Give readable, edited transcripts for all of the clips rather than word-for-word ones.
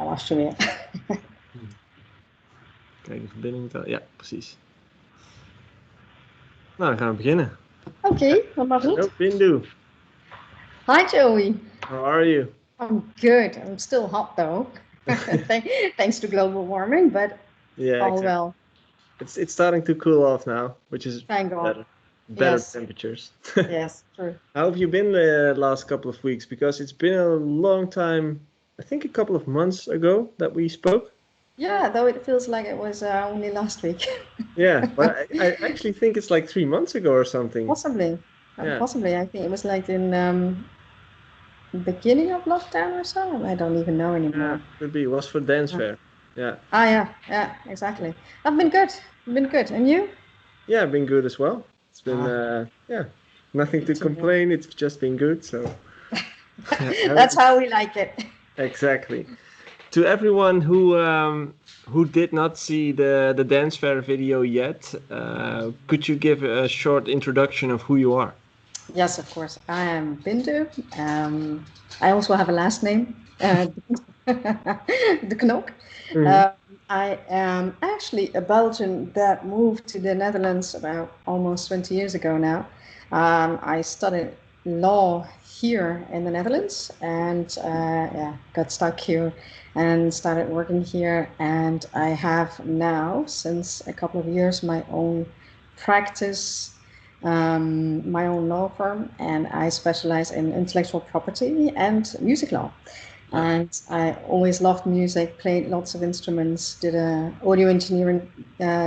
I lost you weer. Kijk, de verbinding. Ja, precies. Nou, dan gaan we beginnen. Oké, dat mag Hello, goed. Bindu. Hi, Joey. How are you? I'm good. I'm still hot though, thanks to global warming, but Yeah, all exactly. well. It's starting to cool off now, which is Thank God. better Yes. temperatures. Yes, true. How have you been the last couple of weeks? Because it's been a long time. I think a couple of months ago that we spoke. Yeah, though it feels like it was only last week. Yeah, but I actually think it's like 3 months ago or something. Possibly. Yeah. Possibly. I think it was like in beginning of lockdown or so. I don't even know anymore. Yeah, could be. It was for dance fair. Yeah. Yeah, exactly. I've been good. And you? Yeah, been good as well. It's been nothing to complain. It's just been good. So That's how we like it. Exactly. To everyone who did not see the dance fair video yet, could you give a short introduction of who you are? Yes, of course. I am Bindu. I also have a last name, De Knok. I am actually a Belgian that moved to the Netherlands about almost 20 years ago now. I studied law here in the Netherlands and got stuck here and started working here. And I have now, since a couple of years, my own practice, my own law firm, and I specialize in intellectual property and music law. And I always loved music, played lots of instruments, did a audio engineering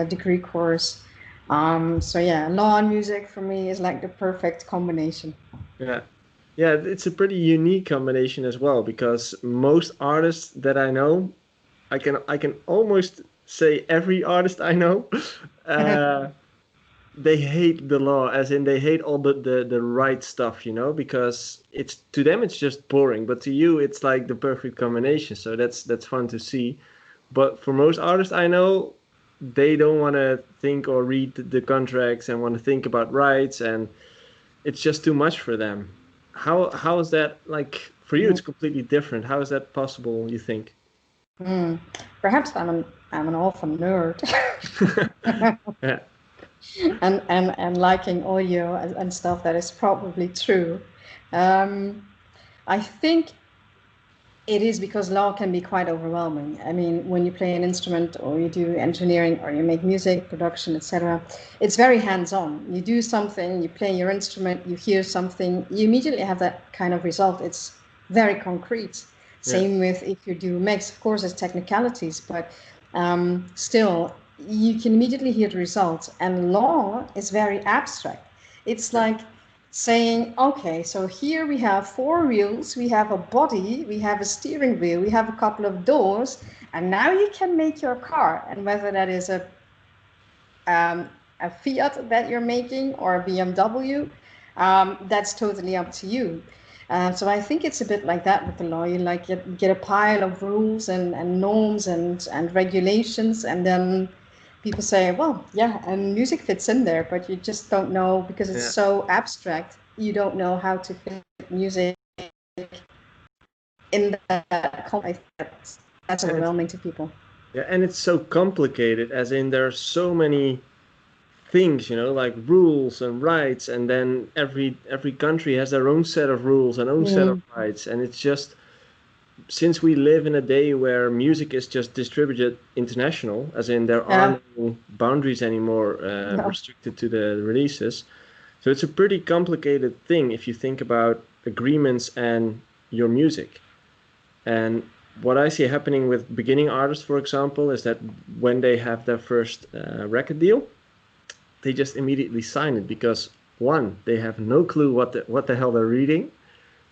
degree course. So yeah, law and music for me is like the perfect combination. Yeah, it's a pretty unique combination as well, because most artists that I know, I can almost say every artist I know, they hate the law, as in they hate all the right stuff, because it's to them it's just boring, but to you it's like the perfect combination. So that's fun to see. But for most artists I know, they don't want to think or read the contracts and want to think about rights, and it's just too much for them. How is that, like, for you? It's completely different. How is that possible, you think? Perhaps I'm an awful nerd. Yeah. and liking audio and stuff. That is probably true. I think it is because law can be quite overwhelming. I mean, when you play an instrument or you do engineering or you make music, production, etc., it's very hands-on. You do something, you play your instrument, you hear something, you immediately have that kind of result. It's very concrete. Same with if you do mix. Of course, there's technicalities, but still, you can immediately hear the results. And law is very abstract. It's like saying, okay, so here we have 4 wheels, we have a body, we have a steering wheel, we have a couple of doors, and now you can make your car. And whether that is a Fiat that you're making or a BMW, that's totally up to you. So I think it's a bit like that with the law. You like get a pile of rules and norms and regulations, and then people say, well, yeah, and music fits in there, but you just don't know, because it's so abstract, you don't know how to fit music in that context. That's overwhelming to people. Yeah, and it's so complicated, as in there are so many things, like rules and rights, and then every country has their own set of rules and own set of rights, and it's just, since we live in a day where music is just distributed international, as in there are no boundaries anymore restricted to the releases. So it's a pretty complicated thing if you think about agreements and your music. And what I see happening with beginning artists, for example, is that when they have their first record deal, they just immediately sign it, because 1, they have no clue what the hell they're reading.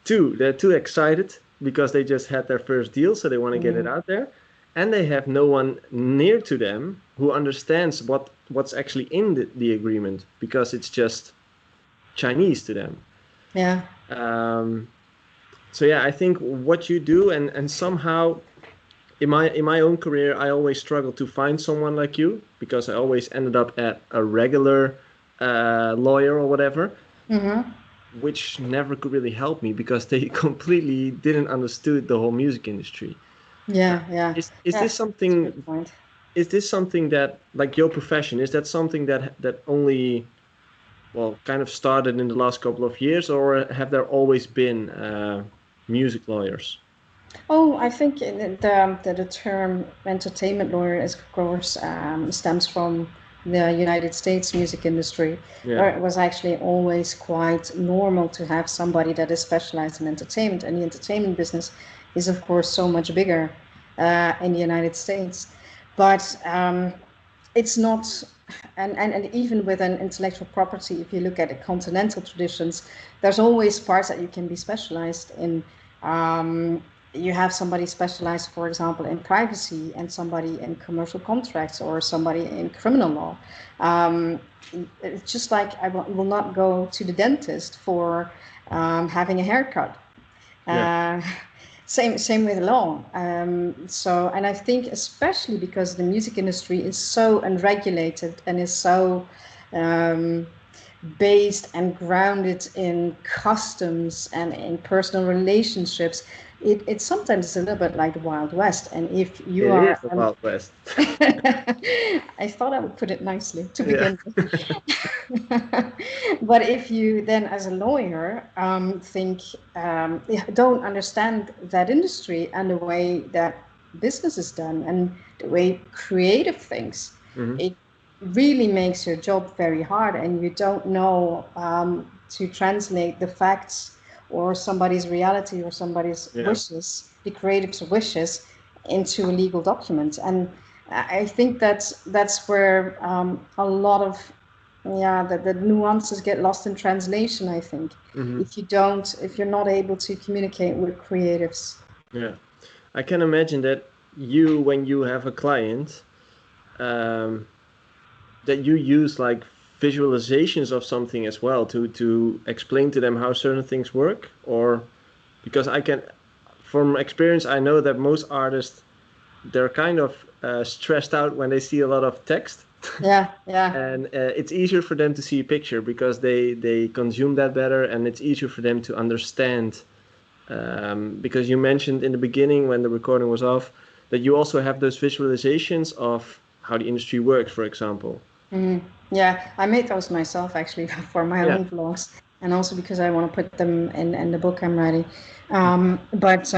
2, they're too excited because they just had their first deal, so they want to get it out there, and they have no one near to them who understands what's actually in the agreement, because it's just Chinese to them. Yeah. So yeah, I think what you do, and somehow in my own career, I always struggled to find someone like you, because I always ended up at a regular lawyer or whatever, which never could really help me, because they completely didn't understood the whole music industry. Yeah, yeah, Is yeah. this That's a something? good point. Is this something that, like your profession, is that something that only, well, kind of started in the last couple of years, or have there always been music lawyers? Oh, I think the term entertainment lawyer is, of course, stems from the United States music industry, Yeah, where it was actually always quite normal to have somebody that is specialized in entertainment. And the entertainment business is, of course, so much bigger in the United States. But it's not, and even with an intellectual property, if you look at the continental traditions, there's always parts that you can be specialized in. You have somebody specialized, for example, in privacy, and somebody in commercial contracts, or somebody in criminal law. Um, it's just like will not go to the dentist for having a haircut. yeah, Uh, same with law. And I think especially because the music industry is so unregulated and is so um, based and grounded in customs and in personal relationships, it sometimes is a little bit like the Wild West. And if you it is are, the Wild West. I thought I would put it nicely to Yeah, begin with. But if you then, as a lawyer, think don't understand that industry and the way that business is done and the way creative things, hmm, it really makes your job very hard, and you don't know to translate the facts or somebody's reality or somebody's yeah, wishes, the creative's wishes, into a legal document. And I think that's where a lot of the nuances get lost in translation, I think, hmm, if you're not able to communicate with creatives. yeah. I can imagine that you, when you have a client, um, that you use like visualizations of something as well to explain to them how certain things work, or because I can, from experience, I know that most artists, they're kind of stressed out when they see a lot of text. Yeah, yeah. And it's easier for them to see a picture because they consume that better, and it's easier for them to understand. Because you mentioned in the beginning when the recording was off that you also have those visualizations of how the industry works, for example. Mhm. Yeah, I made those myself actually for my Yeah. own vlogs, and also because I want to put them in the book I'm writing. But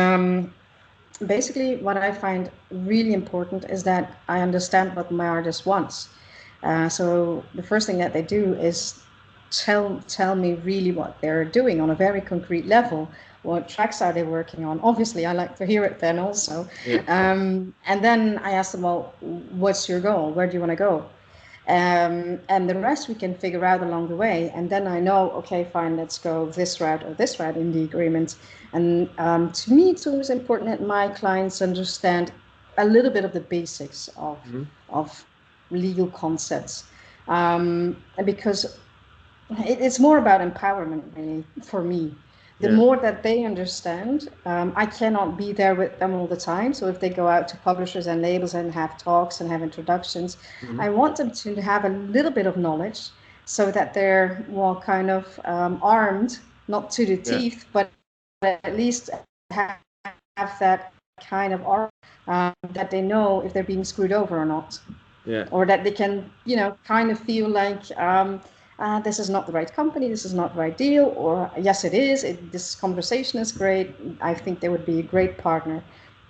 basically, what I find really important is that I understand what my artist wants. So the first thing that they do is tell me really what they're doing on a very concrete level. What tracks are they working on? Obviously, I like to hear it then also. Yeah. And then I ask them, well, what's your goal? Where do you want to go? And the rest we can figure out along the way. And then I know, okay, fine, let's go this route or this route in the agreement. And to me, it's always important that my clients understand a little bit of the basics Hmm. of legal concepts. Because it's more about empowerment, really, for me. The Yeah. more that they understand, I cannot be there with them all the time. So if they go out to publishers and labels and have talks and have introductions, Hmm. I want them to have a little bit of knowledge so that they're more kind of armed, not to the Yeah. teeth, but at least have that kind of arm that they know if they're being screwed over or not, Yeah. or that they can, kind of feel like this is not the right company, this is not the right deal, or yes, it is. This conversation is great. I think they would be a great partner.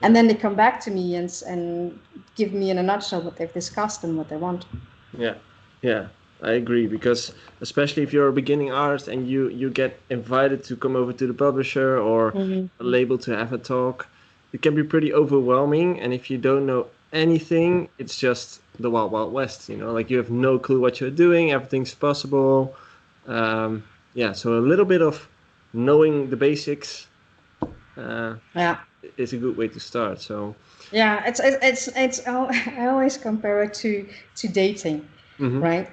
And Yeah. then they come back to me and give me in a nutshell what they've discussed and what they want. Yeah. Yeah. I agree, because especially if you're a beginning artist and you get invited to come over to the publisher or Mhm. a label to have a talk, it can be pretty overwhelming. And if you don't know anything, it's just the wild wild west. Like you have no clue what you're doing. Everything's possible. Yeah. So a little bit of knowing the basics uh, Yeah, is a good way to start. So. yeah. I always compare it to dating, Hmm. right?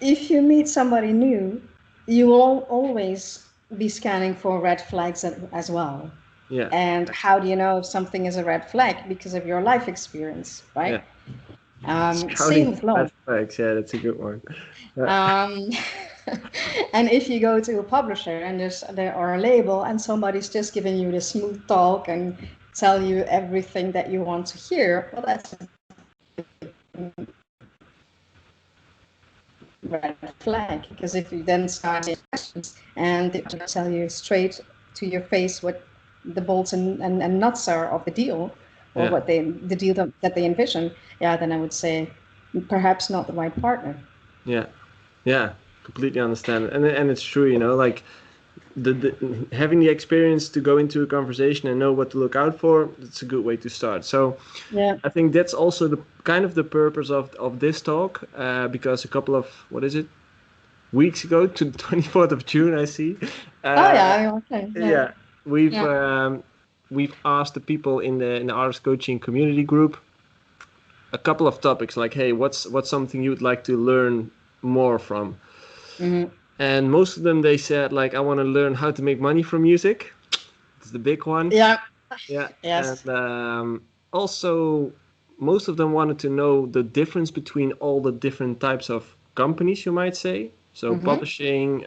If you meet somebody new, you will always be scanning for red flags as well. Yeah. And how do you know if something is a red flag? Because of your life experience, right? Yeah. Same Scouting with red law. flags. Yeah, that's a good one. Yeah. Um, and if you go to a publisher and there or a label and somebody's just giving you the smooth talk and tell you everything that you want to hear, well, that's a red flag. Because if you then start questions and they tell you straight to your face what the bolts and nuts are of the deal, or Yeah. what the deal that they envision, yeah, then I would say perhaps not the right partner. Yeah. Yeah. Completely understand. And it's true, you know, like the having the experience to go into a conversation and know what to look out for, it's a good way to start. So Yeah. I think that's also the kind of the purpose of this talk, because a couple of, what is it, weeks ago, to the 24th of June, I see. Oh Uh, yeah. Okay. Yeah. yeah, we've Yeah. we've asked the people in the artist coaching community group a couple of topics, like, hey, what's something you'd like to learn more from? Mm-hmm. And most of them, they said, like, I want to learn how to make money from music. It's the big one. Yeah. Yeah, Yes. and also most of them wanted to know the difference between all the different types of companies, you might say. So Mm-hmm. publishing,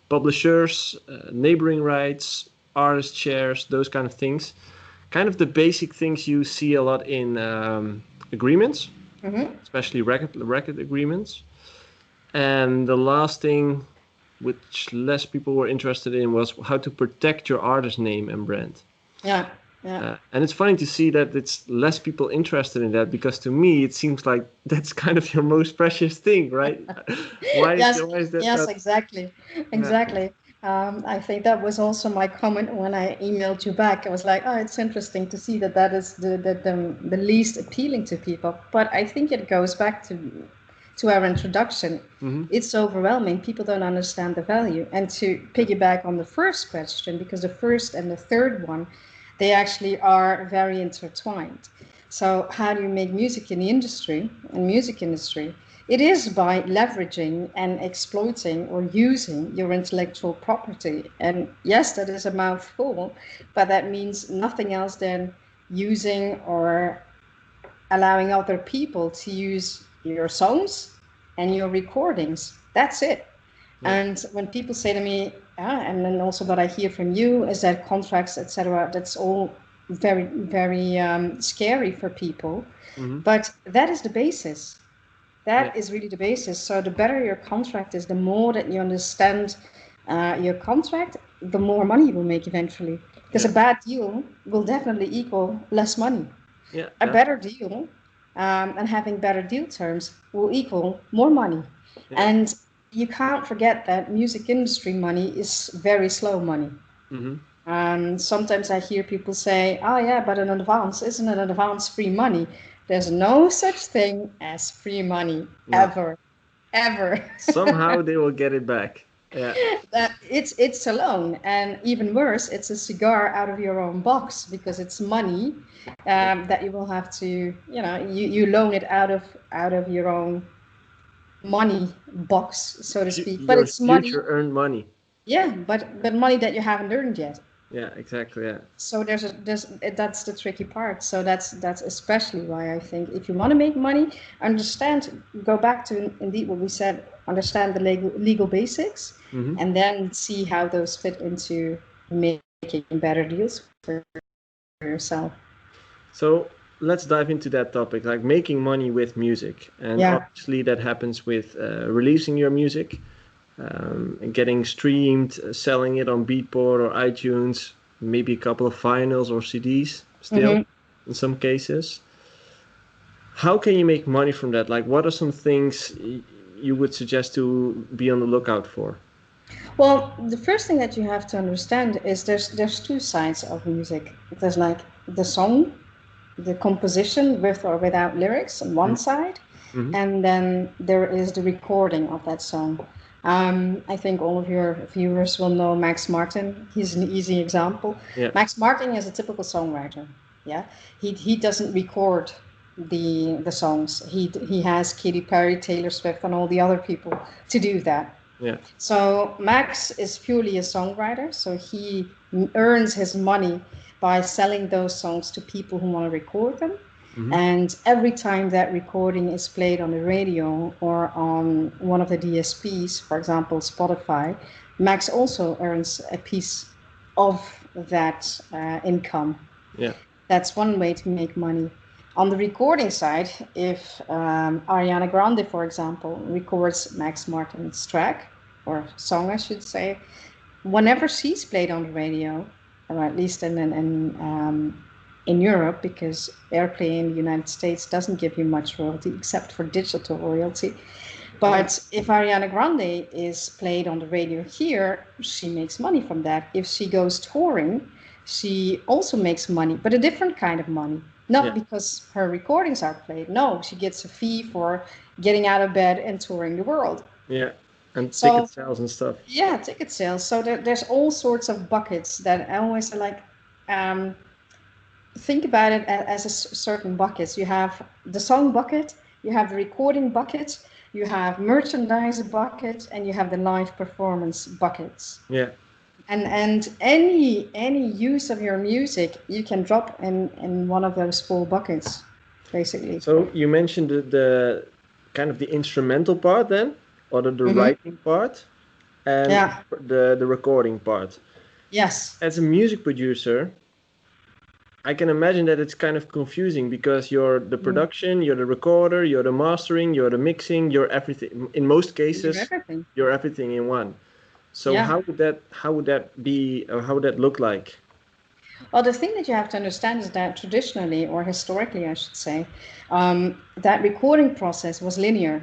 publishers, neighboring rights, artist shares, those kind of things. Kind of the basic things you see a lot in agreements, Mm-hmm. especially record agreements. And the last thing, which less people were interested in, was how to protect your artist name and brand. Yeah. Yeah. And it's funny to see that it's less people interested in that, because to me it seems like that's kind of your most precious thing, right? Yes. Why is that Yes. not? Exactly. Yeah, Exactly. I think that was also my comment when I emailed you back. I was like, oh, it's interesting to see that that is the least appealing to people. But I think it goes back to our introduction. mm-hmm. It's overwhelming. People don't understand the value. And to piggyback on the first question, because the first and the third one, they actually are very intertwined. So how do you make music in the industry and music industry? It is by leveraging and exploiting or using your intellectual property. And yes, that is a mouthful, but that means nothing else than using or allowing other people to use your songs and your recordings. That's it. Yeah, And when people say to me, and then also what I hear from you is that contracts, etc., that's all very, very scary for people. mm-hmm. But that is the basis. Yeah, That is really the basis. So the better your contract is, the more that you understand your contract, the more money you will make eventually. Because yeah, a bad deal will definitely equal less money. yeah, A better deal and having better deal terms will equal more money. yeah, And you can't forget that music industry money is very slow money. mm-hmm. Sometimes I hear people say, oh yeah, but an advance, isn't an advance free money? There's no such thing as free money, No, ever, ever. somehow they will get it back. Yeah, That it's a loan, and even worse, it's a cigar out of your own box, because it's money yeah. that you will have to, you loan it out of your own money box, so to speak. But Your it's money, future earned money. yeah, but money that you haven't earned yet. Yeah, exactly. Yeah, So there's that's the tricky part. So that's especially why I think if you want to make money, understand, go back to indeed what we said, understand the legal basics, mm-hmm. and then see how those fit into making better deals for yourself. So let's dive into that topic, like making money with music. And Yeah. obviously, that happens with releasing your music, and getting streamed, selling it on Beatport or iTunes, maybe a couple of vinyls or CDs still Mm-hmm. in some cases. How can you make money from that? Like, what are some things you would suggest to be on the lookout for? Well, the first thing that you have to understand is there's two sides of music. There's like the song, the composition with or without lyrics on one side, Mm-hmm. and then there is the recording of that song. I think all of your viewers will know Max Martin. He's an easy example. Yeah, Max Martin is a typical songwriter. Yeah, he doesn't record the songs. He has Katy Perry, Taylor Swift, and all the other people to do that. yeah, So Max is purely a songwriter, so he earns his money by selling those songs to people who want to record them. mm-hmm. And every time that recording is played on the radio or on one of the DSPs, for example, Spotify, Max also earns a piece of that income. Yeah, That's one way to make money. On the recording side, if Ariana Grande, for example, records Max Martin's track or song, I should say, whenever she's played on the radio, or at least in Europe, because airplay in the United States doesn't give you much royalty except for digital royalty. But if Ariana Grande is played on the radio here, she makes money from that. If she goes touring, she also makes money, but a different kind of money. Not Yeah. because her recordings are played. No, she gets a fee for getting out of bed and touring the world. Yeah. And ticket So sales and stuff. yeah, ticket sales. So there's all sorts of buckets that I always like. Um, think about it as certain buckets. You have the song bucket, you have the recording bucket, you have merchandise bucket, and you have the live performance buckets. Yeah. And any use of your music, you can drop in one of those four buckets, basically. So you mentioned the kind of the instrumental part then, or the Mm-hmm. writing part, and Yeah. the recording part. Yes. As a music producer, I can imagine that it's kind of confusing because you're the Mm. production, you're the recorder, you're the mastering, you're the mixing, you're everything. In most You do cases, everything. you're everything in one. So Yeah. how would that be, or how would that look like? Well, the thing that you have to understand is that traditionally, or historically, I should say, that recording process was linear.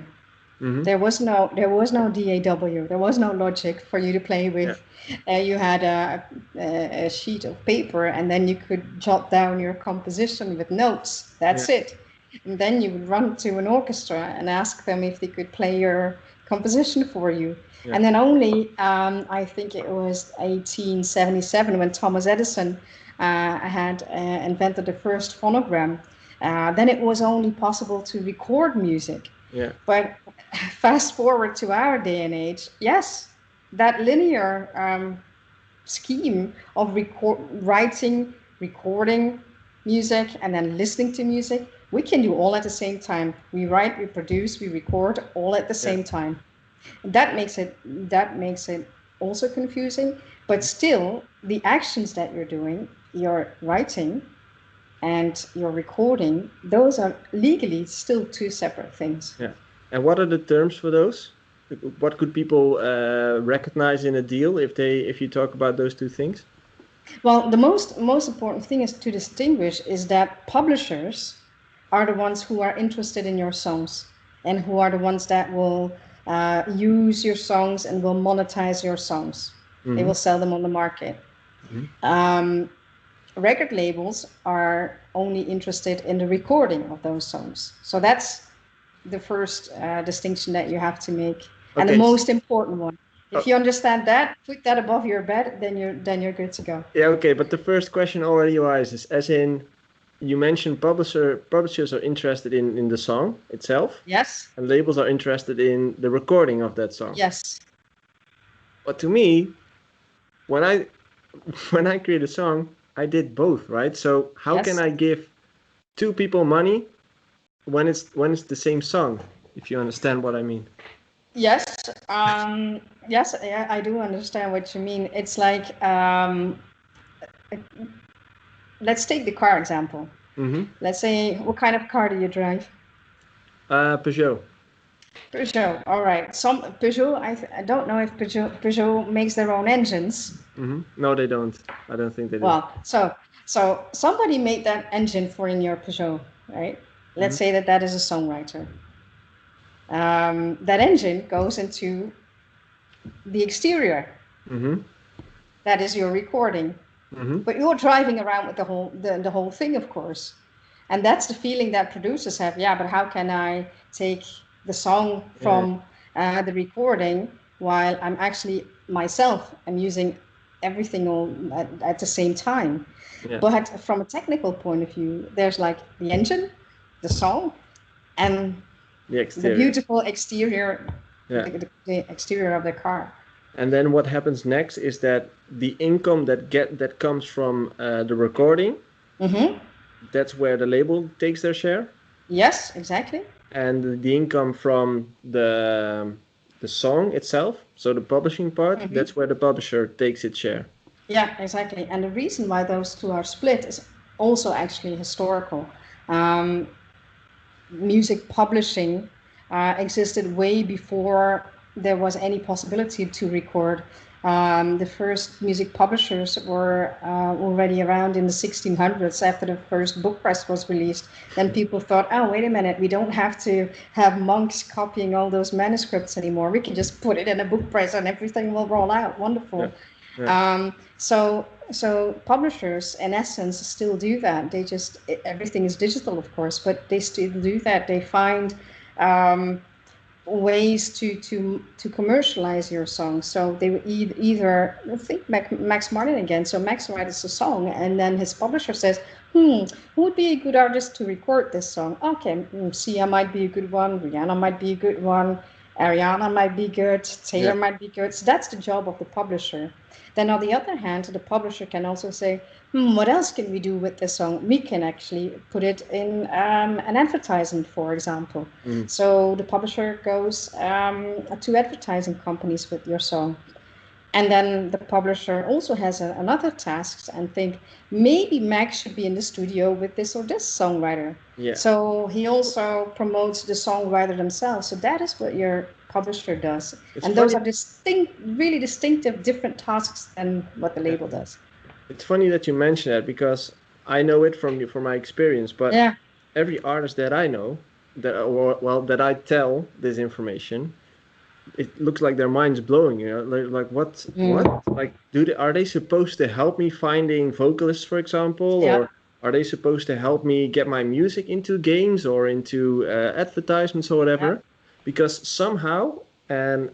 Mm-hmm. There was no DAW. There was no Logic for you to play Yeah. with. You had a sheet of paper, and then you could jot down your composition with notes. Yeah. That's it. And then you would run to an orchestra and ask them if they could play your composition for you. Yeah. And then only, I think it was 1877 when Thomas Edison had invented the first phonogram. Then it was only possible to record music. Yeah. But fast forward to our day and age, yes, that linear scheme of writing, recording music, and then listening to music, we can do all at the same time. We write, we produce, we record all at the Yeah. same time. That makes it also confusing, but still, the actions that you're doing, your writing and your recording, those are legally still two separate things. Yeah. And what are the terms for those? What could people recognize in a deal if you talk about those two things? Well, the most important thing is to distinguish is that publishers are the ones who are interested in your songs and who are the ones that will use your songs and will monetize your songs. They Mm-hmm. will sell them on the market. Mm-hmm. Record labels are only interested in the recording of those songs. So that's the first distinction that you have to make, and the Okay. most important one. If Oh, you understand that, put that above your bed, then you're good to go. yeah. Okay. But the first question already arises, as in, you mentioned publishers are interested in the song itself, Yes. and labels are interested in the recording of that song. Yes. But to me, when I when I create a song, I did both, right? So how can Yes. I give two people money when it's the same song? If you understand what I mean. Yes. Yes. Yeah, I do understand what you mean. It's like let's take the car example. Mm-hmm. Let's say, what kind of car do you drive? Peugeot. Peugeot. All right. Some Peugeot. I don't know if Peugeot makes their own engines. Mm-hmm. No, they don't. I don't think they do. Well, so somebody made that engine for in your Peugeot, right? Let's Mm-hmm. say that is a songwriter. That engine goes into the exterior. Mm-hmm. That is your recording. Mm-hmm. But you're driving around with the whole thing, of course. And that's the feeling that producers have. Yeah, but how can I take the song from the recording while I'm actually myself? I'm using everything all at the same time. Yeah. But from a technical point of view, there's like the engine, the song, and The the exterior. beautiful exterior, Yeah. the exterior of the car. And then what happens next is that the income that comes from the recording, Mm-hmm. that's where the label takes their share, Yes, exactly. and the income from the song itself, so the publishing part, Mm-hmm. that's where the publisher takes its share. Yeah, exactly. And the reason why those two are split is also actually historical. Um, Music publishing existed way before there was any possibility to record. The first music publishers were already around in the 1600s after the first book press was released. Then people thought, oh, wait a minute, we don't have to have monks copying all those manuscripts anymore. We can just put it in a book press and everything will roll out. Yeah. Wonderful. Yeah. So publishers, in essence, still do that. They just everything is digital, of course, but they still do that. They find um, ways to commercialize your song. So they would either think Max Martin again. So Max writes a song, and then his publisher says, who would be a good artist to record this song? Okay, Sia might be a good one. Rihanna might be a good one. Ariana might be good. Taylor Yeah. might be good. So that's the job of the publisher. Then on the other hand, the publisher can also say, what else can we do with this song? We can actually put it in an advertisement, for example. Mm. So the publisher goes to advertising companies with your song. And then the publisher also has another task and think maybe Max should be in the studio with this or this songwriter. Yeah. So he also promotes the songwriter themselves. So that is what your publisher does. It's And those funny. are really distinctive, different tasks than what the label does. It's funny that you mention that because I know it from my experience, but Yeah. every artist that I know that I tell this information, it looks like their mind's blowing. Like what like are they supposed to help me finding vocalists, for example, Yeah. or are they supposed to help me get my music into games or into advertisements or whatever? Yeah. Because somehow, and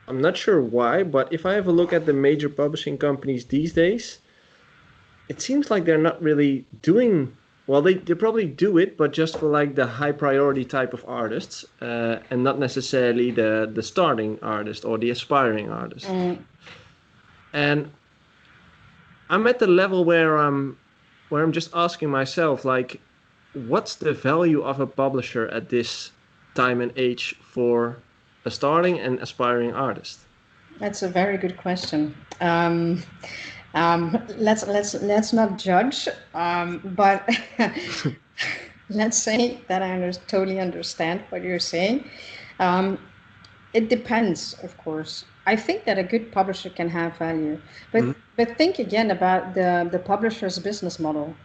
I'm not sure why, but if I have a look at the major publishing companies these days, it seems like they're not really doing well. They probably do it, but just for like the high priority type of artists, and not necessarily the starting artist or the aspiring artist. And I'm at the level where I'm just asking myself, like, what's the value of a publisher at this time and age for a starting and aspiring artist? That's a very good question. Let's not judge, but let's say that I totally understand what you're saying. It depends, of course. I think that a good publisher can have value, but think again about the publisher's business model.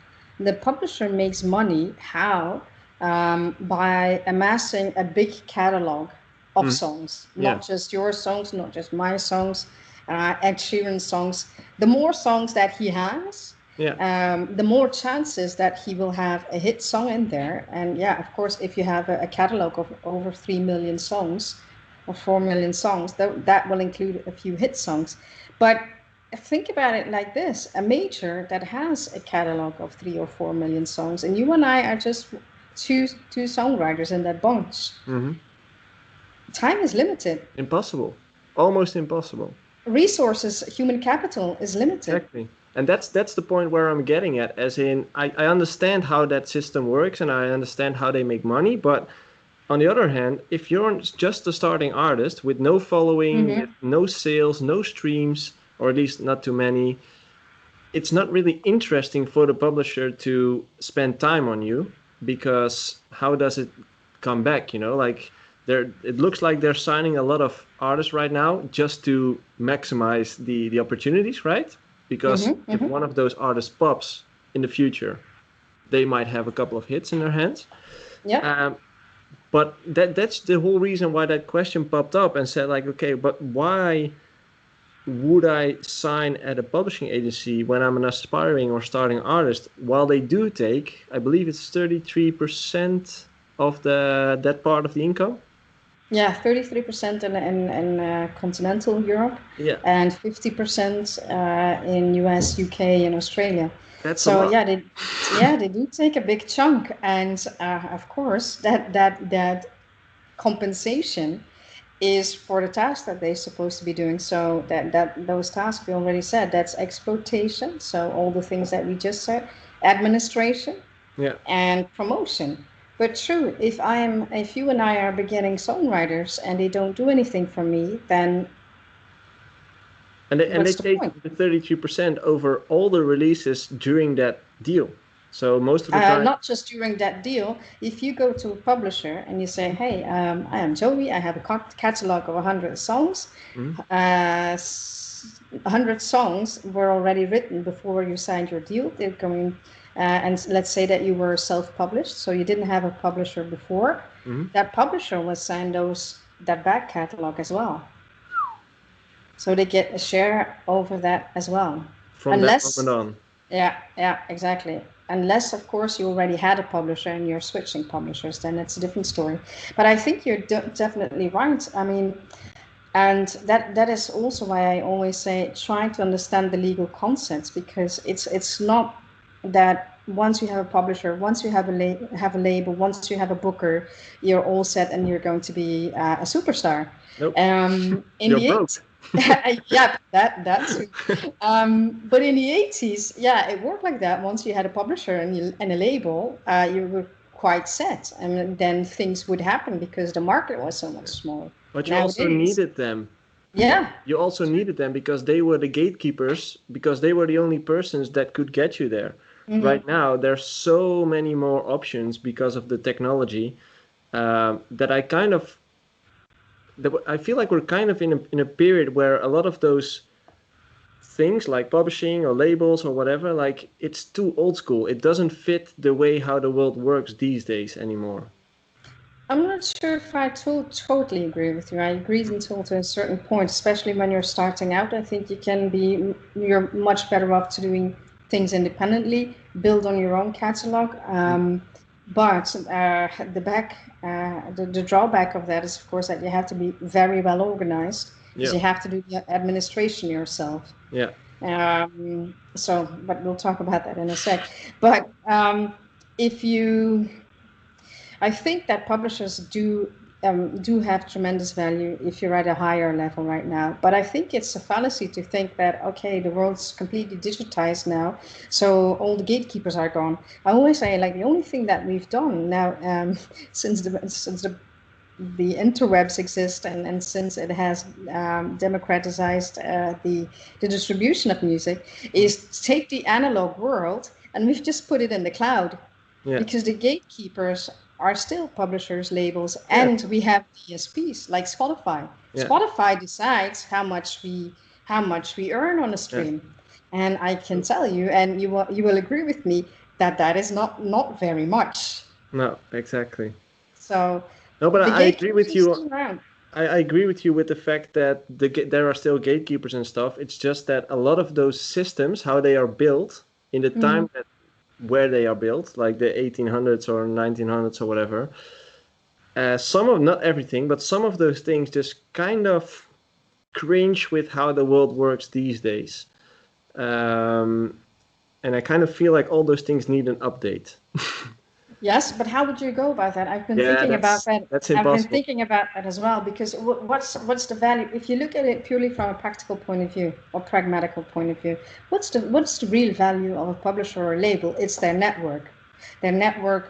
The publisher makes money how? By amassing a big catalog of songs, Yeah. not just your songs, not just my songs, Ed Sheeran songs. The more songs that he has, Yeah. the more chances that he will have a hit song in there. And yeah, of course, if you have a catalog of over 3 million songs or 4 million songs, that will include a few hit songs. But think about it like this: a major that has a catalog of 3 or 4 million songs, and you and I are just two songwriters in that bunch. Time is limited. Impossible. Almost impossible. Resources, human capital is limited. Exactly. And that's the point where I'm getting at, as in I understand how that system works and I understand how they make money, but on the other hand, if you're just a starting artist with no following, with no sales, no streams, or at least not too many, it's not really interesting for the publisher to spend time on you, because how does it come back? Like it looks like they're signing a lot of artists right now just to maximize the opportunities, right? Because if one of those artists pops in the future, they might have a couple of hits in their hands. Yeah. But that's the whole reason why that question popped up and said, like, okay, but why would I sign at a publishing agency when I'm an aspiring or starting artist, while they do take, I believe it's 33% of that part of the income? Yeah, 33% in continental Europe, Yeah. and 50% in US, UK, and Australia. That's So a lot. they do take a big chunk, and of course that compensation is for the task that they're supposed to be doing. So that those tasks we already said, that's exploitation. So all the things that we just said, administration, Yeah. and promotion. But true, if you and I are beginning songwriters and they don't do anything for me, then And they what's the take point? the 33% over all the releases during that deal. So most of the time, Not just during that deal. If you go to a publisher and you say, "Hey, I am Joey. I have a catalog of 100 songs. mhm, 100 songs were already written before you signed your deal. They're going, and let's say that you were self-published, so you didn't have a publisher before. mhm, That publisher will sign that back catalog as well, so they get a share over that as well, from that moment unless on. yeah, exactly. Unless, of course, you already had a publisher and you're switching publishers, then it's a different story. But I think you're definitely right. I mean, and that is also why I always say try to understand the legal concepts, because it's not that once you have a publisher, once you have have a label, once you have a booker, you're all set and you're going to be a superstar. Nope, In you're the broke. 80s, yeah, that's but in the 80s, yeah, it worked like that. Once you had a publisher and a label, you were quite set, and then things would happen because the market was so much smaller. But you also Nowadays, needed them. yeah. You also needed them because they were the gatekeepers, because they were the only persons that could get you there. Mm-hmm. Right now, there's so many more options because of the technology that I feel like we're kind of in a period where a lot of those things like publishing or labels or whatever, like it's too old school. It doesn't fit the way how the world works these days anymore. I'm not sure if I totally agree with you. I agree until to a certain point, especially when you're starting out. I think you're much better off to doing things independently, build on your own catalog. But the drawback of that is, of course, that you have to be very well organized because Yeah, you have to do the administration yourself. yeah, But we'll talk about that in a sec. But if you I think that publishers do have tremendous value if you're at a higher level right now. But I think it's a fallacy to think that okay, the world's completely digitized now, so all the gatekeepers are gone. I always say like the only thing that we've done now since the interwebs exist and since it has democratized the distribution of music is take the analog world and we've just put it in the cloud yeah, because the gatekeepers are still publishers, labels, yeah, and we have DSPs like Spotify. yeah, Spotify decides how much we earn on a yeah. stream, and I can tell you, and you will agree with me that that is not very much. No, exactly. So No, but the I agree gatekeepers with are you. still around. I agree with you with the fact that there are still gatekeepers and stuff. It's just that a lot of those systems, how they are built in the Mm-hmm. time where they are built, like the 1800s or 1900s or whatever, not everything, but some of those things just kind of cringe with how the world works these days. Um, and I kind of feel like all those things need an update. Yes, but how would you go about that? I've been Yeah, thinking about that. that's I've been impossible. thinking about that as well because what's the value if you look at it purely from a practical point of view or pragmatical point of view? What's the real value of a publisher or a label? It's their network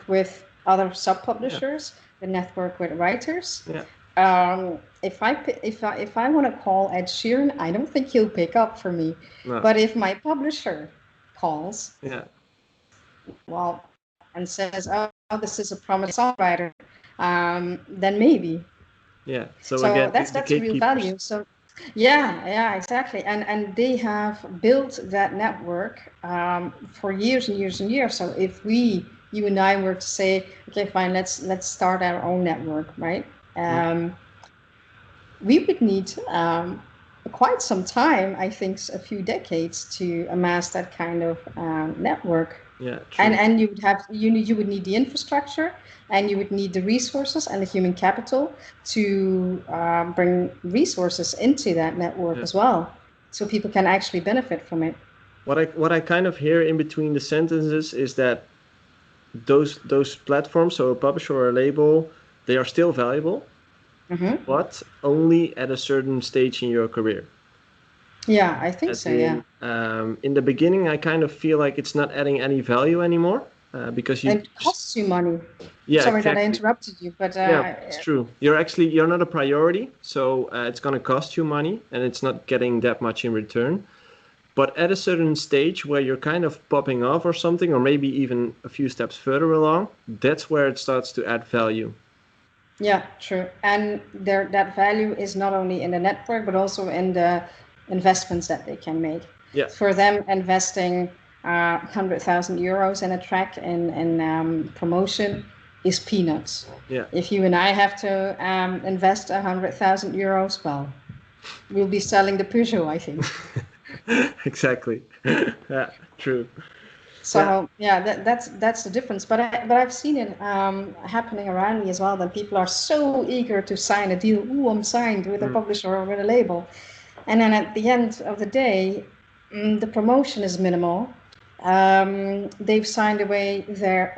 with other Yeah, sub-publishers, the network with writers. yeah, If I want to call Ed Sheeran, I don't think he'll pick up for me. no, But if my publisher calls, yeah, well, and says, "Oh, this is a promising songwriter," then maybe. yeah. So So again, that's the that's a real value. gatekeepers. So, yeah, exactly. And they have built that network for years and years and years. So if you and I were to say, okay, fine, let's start our own network, right? Mm, We would need quite some time, I think, a few decades to amass that kind of network. yeah, And true. and you would need the infrastructure, and you would need the resources and the human capital to bring resources into that network Yeah. as well, so people can actually benefit from it. What I kind of hear in between the sentences is that those platforms, so a publisher or a label, they are still valuable, Hmm. but only at a certain stage in your career. Yeah, I think As so. Yeah, in the beginning, I kind of feel like it's not adding any value anymore because and it costs you money. yeah, Sorry that I exactly. interrupted you, but Yeah, it's true. You're not a priority, so it's gonna cost you money, and it's not getting that much in return. But at a certain stage where you're kind of popping off or something, or maybe even a few steps further along, that's where it starts to add value. Yeah, true. And that value is not only in the network, but also in the investments that they can make. Yeah. For them, investing 100,000 euros in a track in promotion is peanuts. Yeah. If you and I have to invest 100,000 euros, well, we'll be selling the Peugeot, I think. Exactly. Yeah, true. Yeah. So yeah, that's the difference. But I've seen it happening around me as well. That people are so eager to sign a deal. Ooh, I'm signed with a Mm. publisher or with a label, and then at the end of the day, the promotion is minimal. They've signed away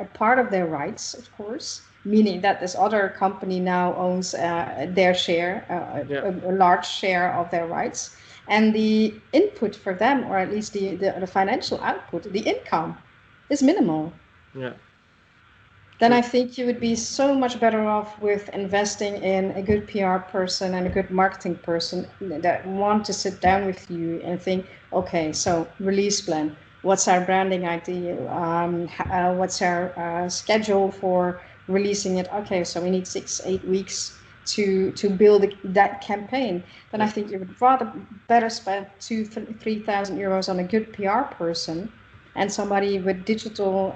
a part of their rights, of course, meaning that this other company now owns their share, Yeah. a large share of their rights. And the input for them, or at least the financial output, the income, is minimal. Yeah. Then True. I think you would be so much better off with investing in a good PR person and a good marketing person that want to sit down with you and think, okay, so release plan. What's our branding idea? What's our schedule for releasing it? Okay, so we need 6, 8 weeks to build that campaign. Then I Yeah. think you would rather better spend 2, 3 thousand euros on a good PR person and somebody with digital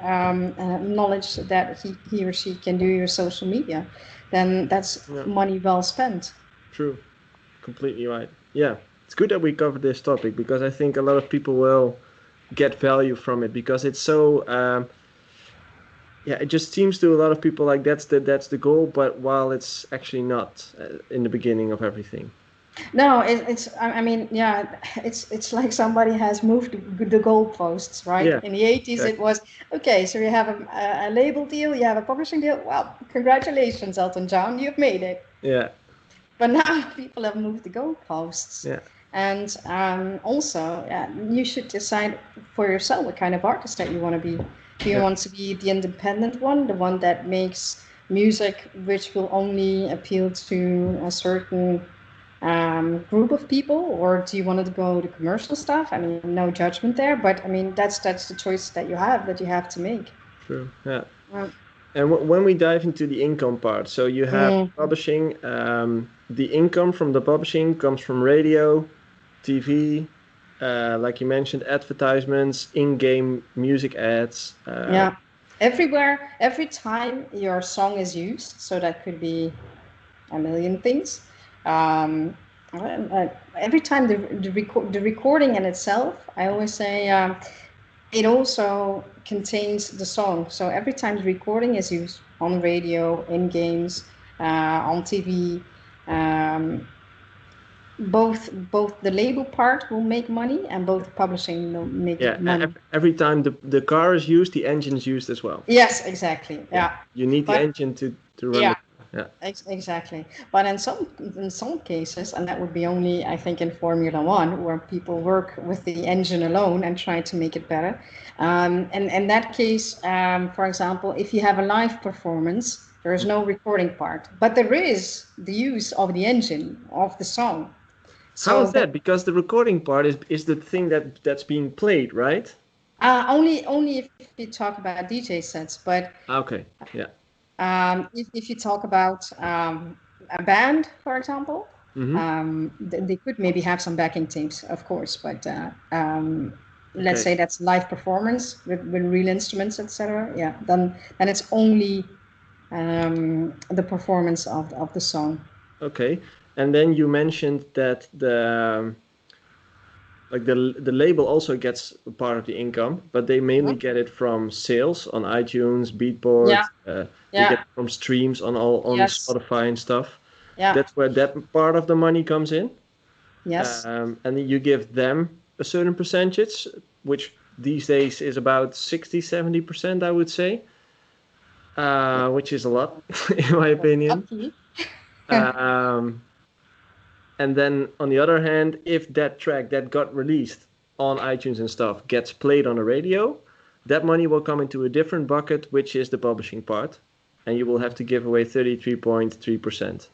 knowledge that he or she can do your social media, then that's Yeah. money well spent. True. Completely right. Yeah. It's good that we covered this topic because I think a lot of people will get value from it because it's so yeah, it just seems to a lot of people like that's the goal, but while it's actually not in the beginning of everything. No, it's I mean, yeah, it's like somebody has moved the goalposts, right? Yeah. In the 80s, it Exactly. was okay. So you have a label deal, you have a publishing deal. Well, congratulations, Elton John, you've made it. Yeah. But now people have moved the goalposts. Yeah. And also, you should decide for yourself what kind of artist that you want to be. Do you Yeah. want to be the independent one, the one that makes music which will only appeal to a certain group of people, or do you want to go to commercial stuff? I mean, no judgment there, but I mean that's the choice that you have to make. True. Yeah. Um, And when we dive into the income part, so you have mm, publishing. The income from the publishing comes from radio, TV, like you mentioned, advertisements, in-game music ads. yeah, everywhere, every time your song is used, so that could be a million things. Um, every time the recording in itself, I always say it also contains the song. So every time the recording is used on radio, in games, on TV, um, both the label part will make money and both publishing will make Yeah, money. every time the car is used, the engine is used as well. Yes, exactly. Yeah, Yeah, you need the but engine to run yeah, the. Yeah. exactly. But in some cases, and that would be only I think in Formula One, where people work with the engine alone and try to make it better. And in that case, for example, if you have a live performance, there is no recording part, but there is the use of the engine of the song. How So is that that? Because the recording part is the thing that's being played, right? only if you talk about DJ sets, but Okay. Yeah. if you talk about a band, for example, Mm-hmm. they could maybe have some backing tapes, of course, but let's Okay. say that's live performance with real instruments, etc. Yeah, then it's only the performance of the song. Okay. And then you mentioned that like the label also gets a part of the income, but they mainly Mhm. get it from sales on iTunes, Yeah, Beatport. They get yeah, it from streams on yes, Spotify and stuff. yeah, That's where that part of the money comes in. yes. And then you give them a certain percentage, which these days is about 60-70%, I would say, which is a lot, in my opinion. Lucky. Um, and then on the other hand, if that track that got released on iTunes and stuff gets played on the radio, that money will come into a different bucket, which is the publishing part. And you will have to give away 33.3%.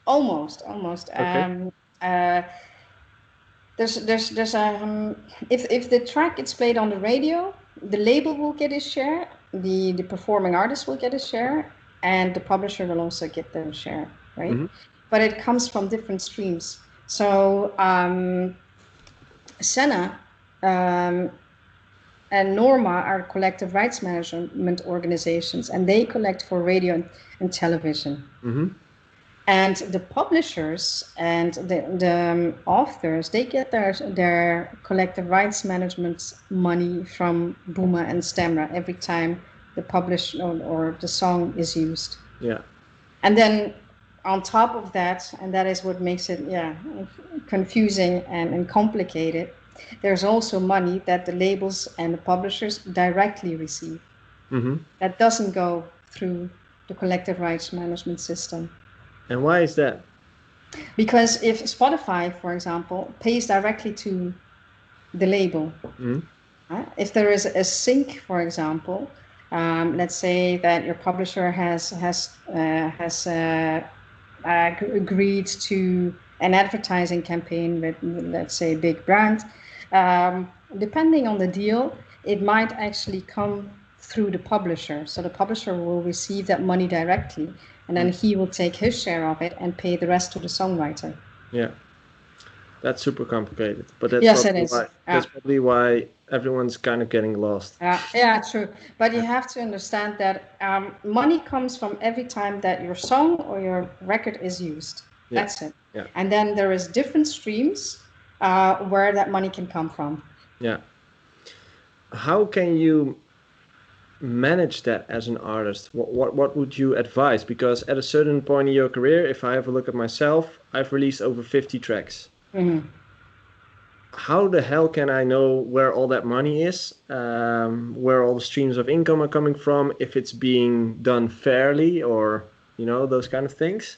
Almost. Okay. Uh, there's if the track gets played on the radio, the label will get its share, the performing artist will get a share, and the publisher will also get their share, right? Mm-hmm. But it comes from different streams. So Senna and Norma are collective rights management organizations, and they collect for radio and television. Mm-hmm. And the publishers and the authors, they get their collective rights management money from Buma and Stemra every time the publish or the song is used. Yeah. And then on top of that, and that is what makes it confusing and complicated, there's also money that the labels and the publishers directly receive. Mm-hmm. That doesn't go through the collective rights management system. And why is that? Because if Spotify, for example, pays directly to the label, if there is a sync, for example, let's say that your publisher has agreed to an advertising campaign with, let's say, a big brand. Depending on the deal, it might actually come through the publisher. So the publisher will receive that money directly, and then he will take his share of it and pay the rest to the songwriter. Yeah, that's super complicated. But that's yes, it is. That's probably why everyone's kind of getting lost. Yeah, true. But you have to understand that money comes from every time that your song or your record is used. Yeah. That's it. Yeah. And then there is different streams where that money can come from. Yeah. How can you manage that as an artist? What would you advise? Because at a certain point in your career, if I have a look at myself, I've released over 50 tracks. Mm-hmm. How the hell can I know where all that money is, where all the streams of income are coming from, if it's being done fairly, or those kind of things?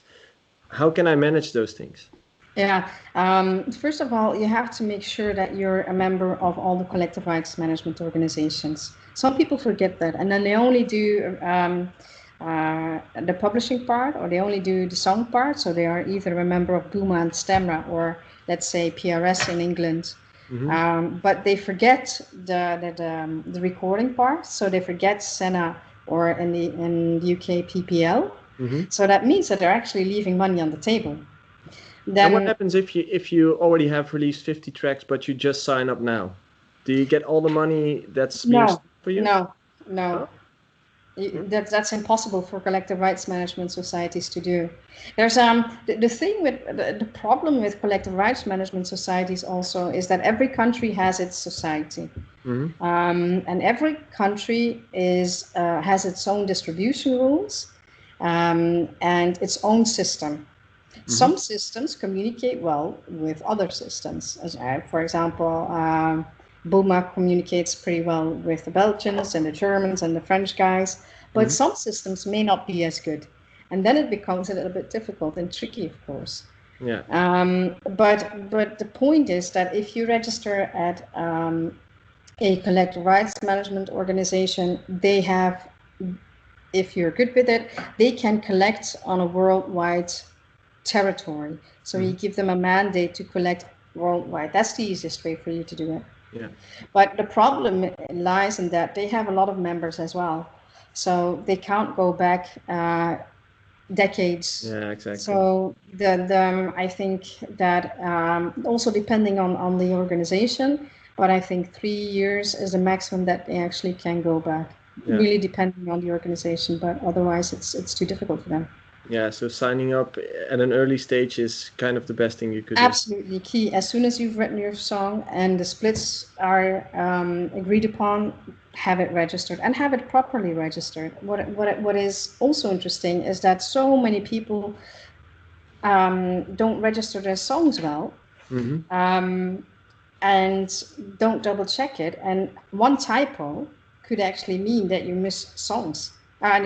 How can I manage those things? Yeah. First of all, you have to make sure that you're a member of all the collective rights management organizations. Some people forget that, and then they only do the publishing part, or they only do the song part. So they are either a member of Buma and Stemra, or let's say PRS in England. Mm-hmm. But they forget the recording part. So they forget Senna, or in the UK PPL. Mm-hmm. So that means that they're actually leaving money on the table. Then, and what happens if you already have released 50 tracks, but you just sign up now? Do you get all the money that's being spent for you? No. Oh. That's impossible for collective rights management societies to do. There's the thing with the problem with collective rights management societies also is that every country has its society, mm-hmm. And every country has its own distribution rules and its own system. Mm-hmm. Some systems communicate well with other systems. For example, Buma communicates pretty well with the Belgians and the Germans and the French guys, but mm-hmm. some systems may not be as good. And then it becomes a little bit difficult and tricky, of course. Yeah. But the point is that if you register at a collective rights management organization, they have, if you're good with it, they can collect on a worldwide territory. So you give them a mandate to collect worldwide. That's the easiest way for you to do it. Yeah. But the problem lies in that they have a lot of members as well. So they can't go back decades. Yeah, exactly. So I think that also depending on the organization, but I think 3 years is the maximum that they actually can go back. Yeah. Really depending on the organization, but otherwise it's too difficult for them. Yeah, so signing up at an early stage is kind of the best thing you could do. Absolutely key. As soon as you've written your song and the splits are agreed upon, have it registered and have it properly registered. What is also interesting is that so many people don't register their songs well, mm-hmm. And don't double check it. And one typo could actually mean that you miss songs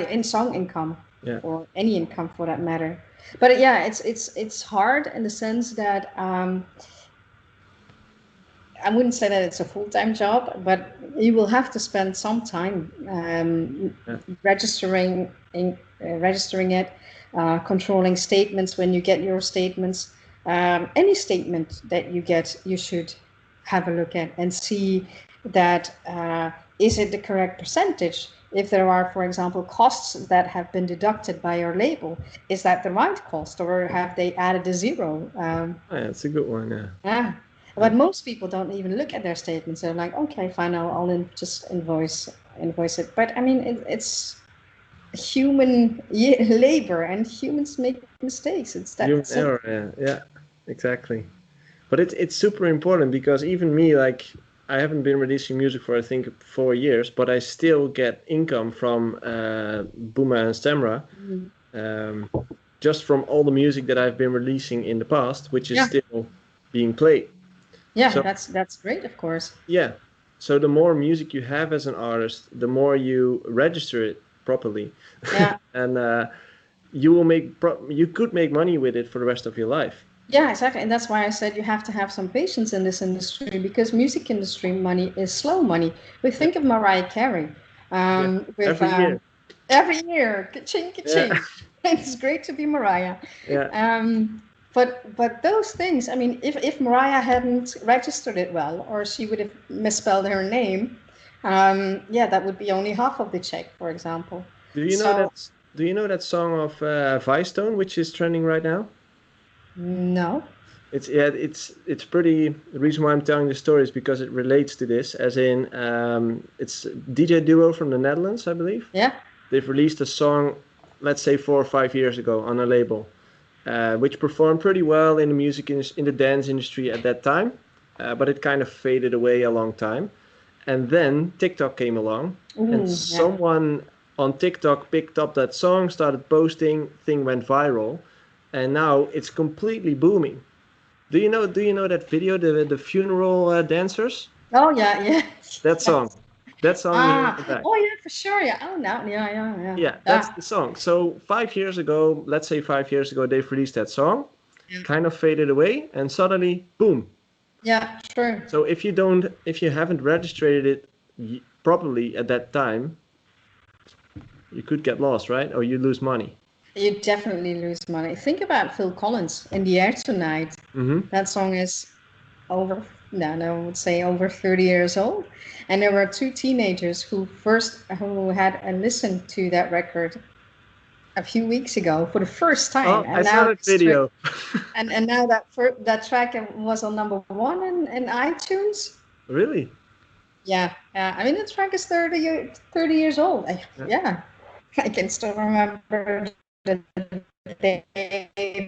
in song income. Yeah. Or any income for that matter. But yeah, it's hard in the sense that I wouldn't say that it's a full-time job, but you will have to spend some time registering it, controlling statements when you get your statements. any statement that you get, you should have a look at and see that is it the correct percentage? If there are, for example, costs that have been deducted by your label, is that the right cost, or have they added a zero? Oh, yeah, that's a good one. Yeah. Yeah. But most people don't even look at their statements. They're like, okay, fine, I'll just invoice it. But I mean, it's human labor, and humans make mistakes. It's that Human simple. error. Yeah. Yeah. Exactly. But it's super important because even me, like, I haven't been releasing music for I think 4 years, but I still get income from Booma and Stemra, Mm. um, just from all the music that I've been releasing in the past, which is Yeah, still being played. yeah, So that's great, of course. yeah, so the more music you have as an artist, the more you register it properly, Yeah, and you will you could make money with it for the rest of your life. yeah, exactly. And that's why I said you have to have some patience in this industry, because music industry money is slow money. We Yeah, think of Mariah Carey yeah. with Every year. every year, ka-ching, Yeah, ka-ching. It's great to be Mariah. yeah, But those things, I mean, if Mariah hadn't registered it well, or she would have misspelled her name, yeah, that would be only half of the check, for example. Do you know So, that? Do you know that song of Vicetone, which is trending right now? no. It's yeah, it's pretty. The reason why I'm telling the story is because it relates to this. As in, it's a DJ duo from the Netherlands, I believe. Yeah. They've released a song, let's say 4 or 5 years ago, on a label, which performed pretty well in the in the dance industry at that time, but it kind of faded away a long time. And then TikTok came along, and Ooh, yeah. someone on TikTok picked up that song, started posting, thing went viral, and now it's completely booming. Do you know that video, the funeral dancers? Oh, yeah, yeah. That song, Yes. that song you hear in the back. Oh, yeah, for sure. Yeah. Oh, no. Yeah, yeah, yeah. Yeah, that's Yeah. the song. So 5 years ago, let's say 5 years ago, they've released that song, Yeah. kind of faded away, and suddenly, boom. Yeah, true. So if you haven't registered it properly at that time, you could get lost, right? Or you lose money. You definitely lose money. Think about Phil Collins, In the Air Tonight. Mm-hmm. That song is over, no, no, I would say over 30 years old. And there were two teenagers who had listened to that record a few weeks ago for the first time. Oh, I And saw now that video. and now that track was on number one in iTunes. Really? Yeah, I mean, the track is 30 years old. Yeah. Yeah, I can still remember the day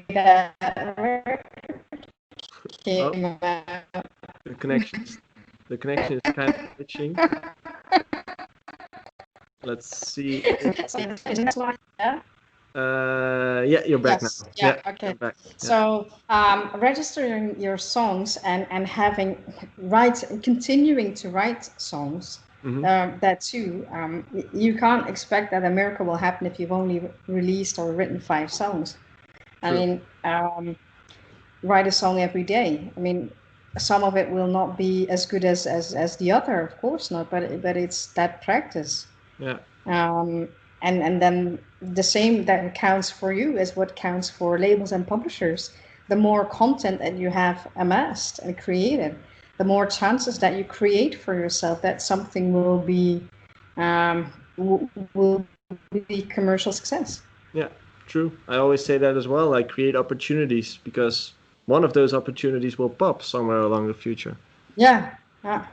that record Oh, came out. the connections. The connection is kind of glitching. Let's see. Yeah? Yeah, you're back now. Yes. Yeah. Yeah, Okay. I'm back. Yeah. So registering your songs and having continuing to write songs. Mm-hmm. That too. You can't expect that a miracle will happen if you've only released or written 5 songs. I True. mean, write a song every day. I mean, some of it will not be as good as the other, of course not, but it's that practice. Yeah. And then the same that counts for you is what counts for labels and publishers. The more content that you have amassed and created, the more chances that you create for yourself that something will be commercial success. Yeah, true. I always say that as well. Like create opportunities because one of those opportunities will pop somewhere along the future. Yeah, yeah.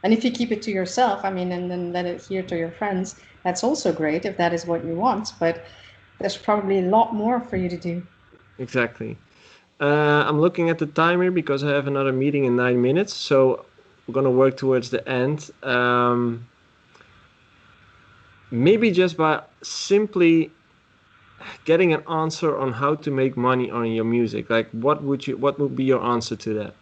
And if you keep it to yourself, I mean, and then let it hear to your friends, that's also great if that is what you want. But there's probably a lot more for you to do. Exactly. I'm looking at the timer because I have another meeting in 9 minutes. So we're gonna work towards the end. Maybe just by simply getting an answer on how to make money on your music. Like, what would be your answer to that?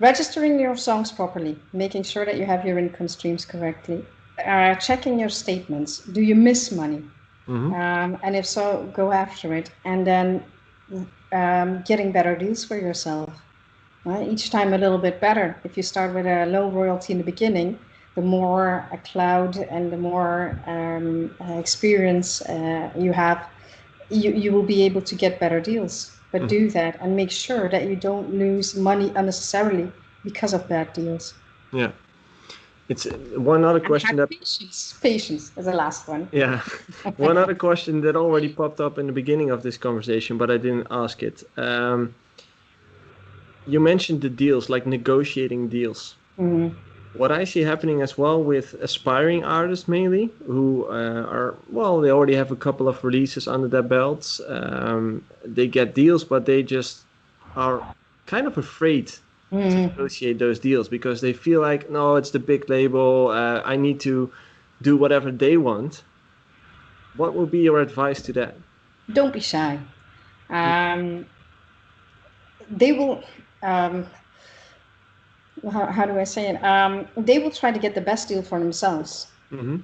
Registering your songs properly, making sure that you have your income streams correctly, checking your statements. Do you miss money? Mm-hmm. And if so, go after it. And then getting better deals for yourself. Each time a little bit better. If you start with a low royalty in the beginning, the more a cloud and the more experience you have, you will be able to get better deals. but do that and make sure that you don't lose money unnecessarily because of bad deals. Yeah. It's one other And question have that, patience. Patience is the last one. yeah, one other question that already popped up in the beginning of this conversation, but I didn't ask it. You mentioned the deals, like negotiating deals. Mm. What I see happening as well with aspiring artists mainly, who are, well, they already have a couple of releases under their belts. They get deals, but they just are kind of afraid to Mm. negotiate those deals because they feel like, no, it's the big label. I need to do whatever they want. What would be your advice to that? Don't be shy. Um, they will, um, how do I say it? They will try to get the best deal for themselves Mm-hmm.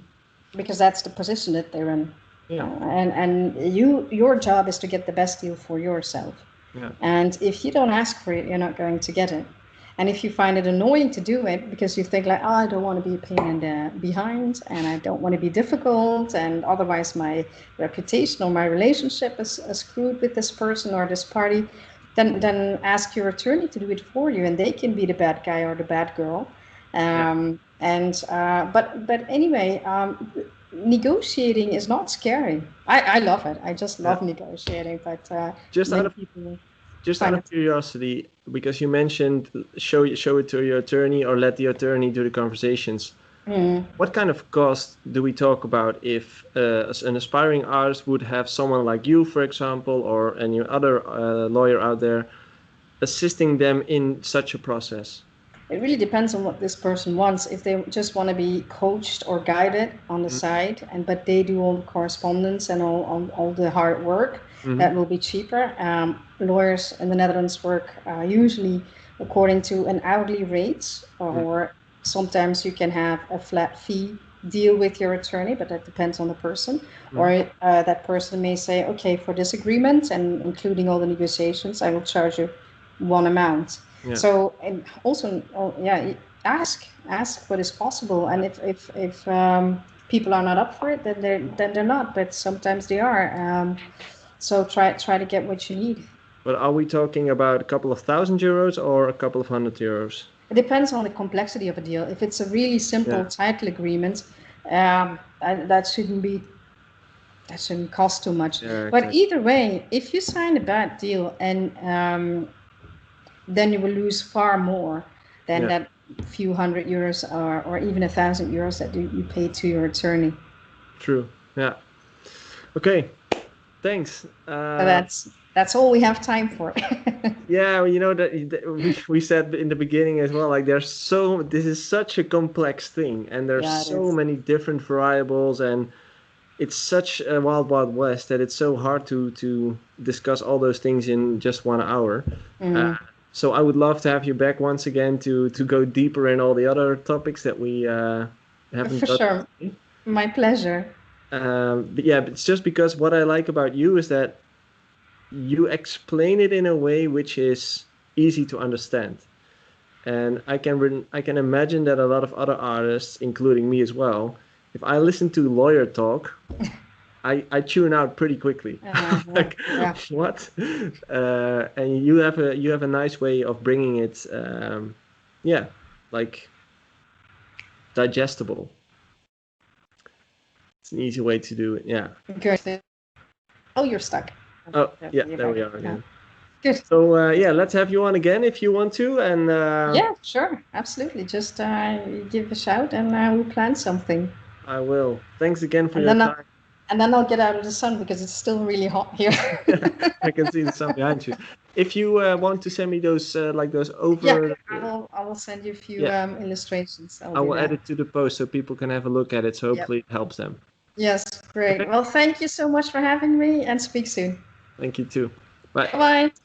because that's the position that they're in. Yeah. And your job is to get the best deal for yourself. Yeah. And if you don't ask for it, you're not going to get it. And if you find it annoying to do it because you think like, oh, I don't want to be a pain in the behind and I don't want to be difficult and otherwise my reputation or my relationship is screwed with this person or this party, then ask your attorney to do it for you and they can be the bad guy or the bad girl. Yeah. But anyway, negotiating is not scary. I love it. I just Yeah. love negotiating, but Just out many of people Just out find of it. curiosity, because you mentioned show it to your attorney or let the attorney do the conversations. Mm. What kind of cost do we talk about if an aspiring artist would have someone like you, for example, or any other lawyer out there assisting them in such a process? It really depends on what this person wants. If they just want to be coached or guided on the side, and but they do all the correspondence and all the hard work, Mm-hmm. that will be cheaper. Lawyers in the Netherlands work usually according to an hourly rate, or sometimes you can have a flat fee deal with your attorney, but that depends on the person. Mm-hmm. Or that person may say, okay, for this agreement and including all the negotiations, I will charge you one amount. Yeah. So, and also, yeah, ask what is possible, and if people are not up for it, then they're not. But sometimes they are. So try to get what you need. But are we talking about a couple of €1,000 or a couple of €100? It depends on the complexity of a deal. If it's a really simple Yeah. title agreement, that shouldn't cost too much. Yeah. But Exactly. either way, if you sign a bad deal and then you will lose far more than Yeah. that few €100 or even €1,000 that you pay to your attorney. True. Yeah. Okay. Thanks. So that's all we have time for. Yeah, well, we said in the beginning as well, like this is such a complex thing, and there's Yeah, it so is. many different variables, and it's such a wild west that it's so hard to discuss all those things in just 1 hour. Uh, Mm, so I would love to have you back once again to go deeper in all the other topics that we haven't for got. sure. My pleasure. But yeah, it's just because what I like about you is that you explain it in a way which is easy to understand. And I can imagine that a lot of other artists, including me as well, if I listen to lawyer talk, I tune out pretty quickly. Yeah, Like, yeah. what? And you have a nice way of bringing it, yeah, like digestible. It's an easy way to do it. Yeah. Good. Oh, you're stuck. Oh, yeah. You're There back. we are Yeah. again. Good. So yeah, let's have you on again if you want to. And Yeah, sure. Absolutely. Just give a shout and we'll plan something. I will. Thanks again for And your then time. I'll get out of the sun because it's still really hot here. I can see the sun behind you. If you want to send me those like those Yeah, over, I will send you a few yeah, illustrations. I'll I do will add that. it to the post so people can have a look at it. So Yep. hopefully it helps them. Yes, Okay. great. Well, thank you so much for having me and speak soon. Thank you too. Bye. Bye bye.